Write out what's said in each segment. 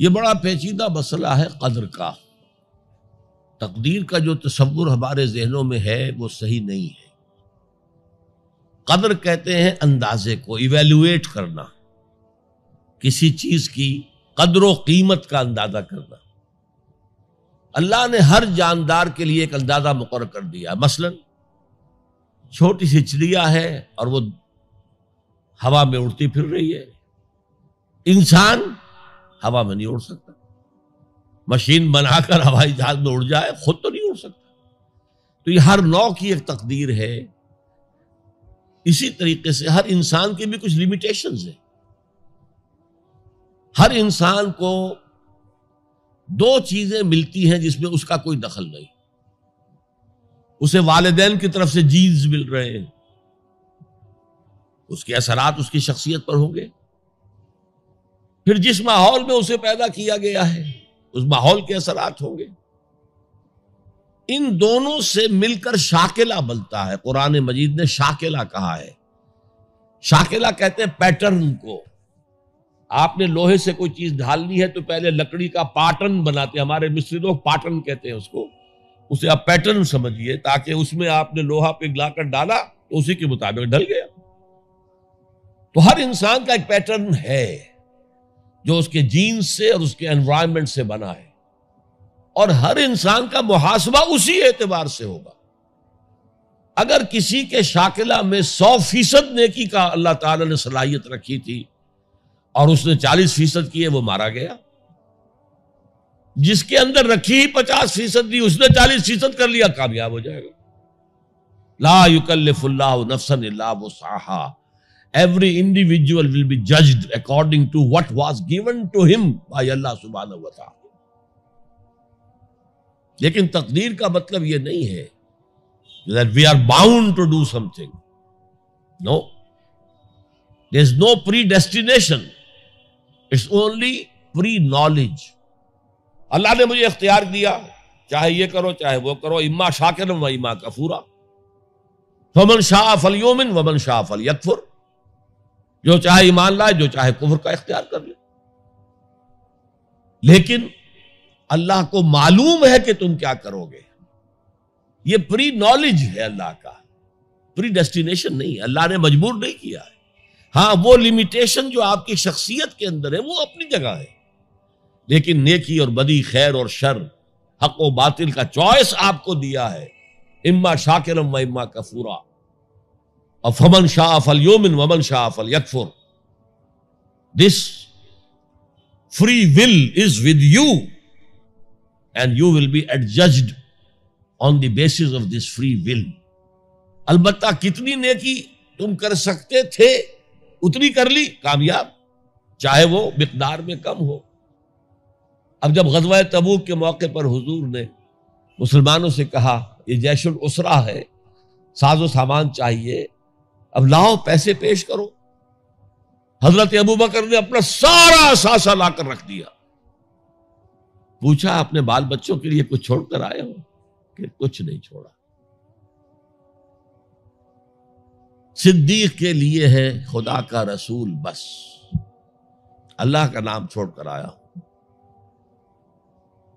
یہ بڑا پیچیدہ مسئلہ ہے قدر کا. تقدیر کا جو تصور ہمارے ذہنوں میں ہے وہ صحیح نہیں ہے. قدر کہتے ہیں اندازے کو، ایویلویٹ کرنا، کسی چیز کی قدر و قیمت کا اندازہ کرنا. اللہ نے ہر جاندار کے لیے ایک اندازہ مقرر کر دیا. مثلا چھوٹی سی چڑیا ہے اور وہ ہوا میں اڑتی پھر رہی ہے. انسان ہوا میں نہیں اڑ سکتا. مشین بنا کر ہوائی جہاز میں اڑ جائے، خود تو نہیں اڑ سکتا. تو یہ ہر نوع کی ایک تقدیر ہے. اسی طریقے سے ہر انسان کی بھی کچھ لیمیٹیشنز ہیں. ہر انسان کو دو چیزیں ملتی ہیں جس میں اس کا کوئی دخل نہیں. اسے والدین کی طرف سے جینز مل رہے ہیں، اس کے اثرات اس کی شخصیت پر ہوں گے. پھر جس ماحول میں اسے پیدا کیا گیا ہے اس ماحول کے اثرات ہوں گے. ان دونوں سے مل کر شاکلہ بنتا ہے. قرآن مجید نے شاکلہ کہا ہے. شاکلہ کہتے ہیں پیٹرن کو. آپ نے لوہے سے کوئی چیز ڈھالنی ہے تو پہلے لکڑی کا پاٹرن بناتے ہیں. ہمارے مصری لوگ پاٹرن کہتے ہیں اس کو. اسے آپ پیٹرن سمجھیے تاکہ اس میں آپ نے لوہا پگھلا کر ڈالا تو اسی کے مطابق ڈھل گیا. تو ہر انسان کا ایک پیٹرن ہے جو اس کے جینز سے اور اس کے انوائرمنٹ سے بنا ہے، اور ہر انسان کا محاسبہ اسی اعتبار سے ہوگا. اگر کسی کے شاکلہ میں 100% نیکی کا اللہ تعالی نے صلاحیت رکھی تھی اور اس نے 40% کیے، وہ مارا گیا. جس کے اندر رکھی ہی 50% دی، اس نے 40% کر لیا، کامیاب ہو جائے گا. لا یکلف اللہ نفسا الا وسعہا. Every individual will be judged according to what was given to him by Allah subhanahu wa ta'ala. لیکن تقدیر کا مطلب یہ نہیں ہے that we are bound to do something. No. There is no predestination. It's only pre-knowledge. اللہ نے مجھے اختیار دیا، چاہے یہ کرو چاہے وہ کرو، اما شاکرا و اما کفورا. فمن شاء فلیؤمن ومن شاء فلیکفر. جو چاہے ایمان لائے، جو چاہے کفر کا اختیار کر لے. لیکن اللہ کو معلوم ہے کہ تم کیا کرو گے. یہ پری نالج ہے اللہ کا، پری ڈیسٹینیشن نہیں. اللہ نے مجبور نہیں کیا ہے. ہاں وہ لمیٹیشن جو آپ کی شخصیت کے اندر ہے وہ اپنی جگہ ہے، لیکن نیکی اور بدی، خیر اور شر، حق و باطل کا چوائس آپ کو دیا ہے. اما شاکرا و اما کفورا. فمن شاء فلیؤمن ومن شاء فلیکفر. This free will is with you and you will be adjudged on the basis of this free will. البتہ کتنی نیکی تم کر سکتے تھے اتنی کر لی، کامیاب، چاہے وہ مقدار میں کم ہو. اب جب غزوہ تبوک کے موقع پر حضور نے مسلمانوں سے کہا یہ جیش العسرہ ہے، ساز و سامان چاہیے، اب لاؤ پیسے پیش کرو، حضرت ابوبکر نے اپنا سارا اثاثہ لا کر رکھ دیا. پوچھا اپنے بال بچوں کے لیے کچھ چھوڑ کر آئے ہو؟ کہ کچھ نہیں چھوڑا. صدیق کے لیے ہے خدا کا رسول، بس اللہ کا نام چھوڑ کر آیا ہوں.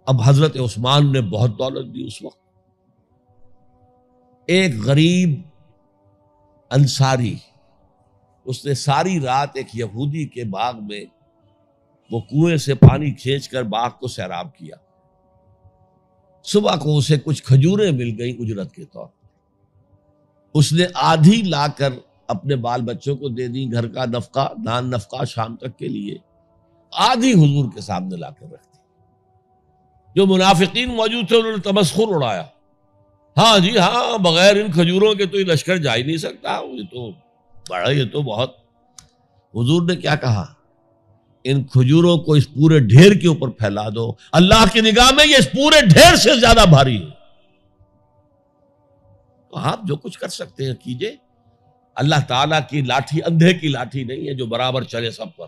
اب حضرت عثمان نے بہت دولت دی اس وقت. ایک غریب انصاری، اس نے ساری رات ایک یہودی کے باغ میں وہ کنویں سے پانی کھینچ کر باغ کو سیراب کیا. صبح کو اسے کچھ کھجوریں مل گئیں اجرت کے طور پر. اس نے آدھی لا کر اپنے بال بچوں کو دے دی، گھر کا نفقہ، نان نفقہ شام تک کے لیے. آدھی حضور کے سامنے لا کر رکھ دی. جو منافقین موجود تھے انہوں نے تمسخر اڑایا. ہاں جی ہاں، بغیر ان کھجوروں کے تو یہ لشکر جا ہی نہیں سکتا، یہ تو بڑا، یہ تو بہت. حضور نے کیا کہا؟ ان کھجوروں کو اس پورے ڈھیر کے اوپر پھیلا دو، اللہ کی نگاہ میں یہ اس پورے ڈھیر سے زیادہ بھاری ہے. تو آپ جو کچھ کر سکتے ہیں کیجئے. اللہ تعالیٰ کی لاٹھی اندھے کی لاٹھی نہیں ہے جو برابر چلے سب پر،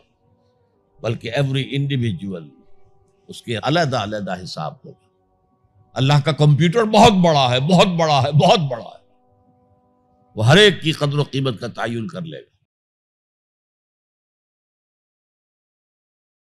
بلکہ ایوری انڈیویجول اس کے علیحدہ علیحدہ حساب ہوگا. اللہ کا کمپیوٹر بہت بڑا ہے، بہت بڑا ہے، بہت بڑا ہے. وہ ہر ایک کی قدر و قیمت کا تعین کر لے گا.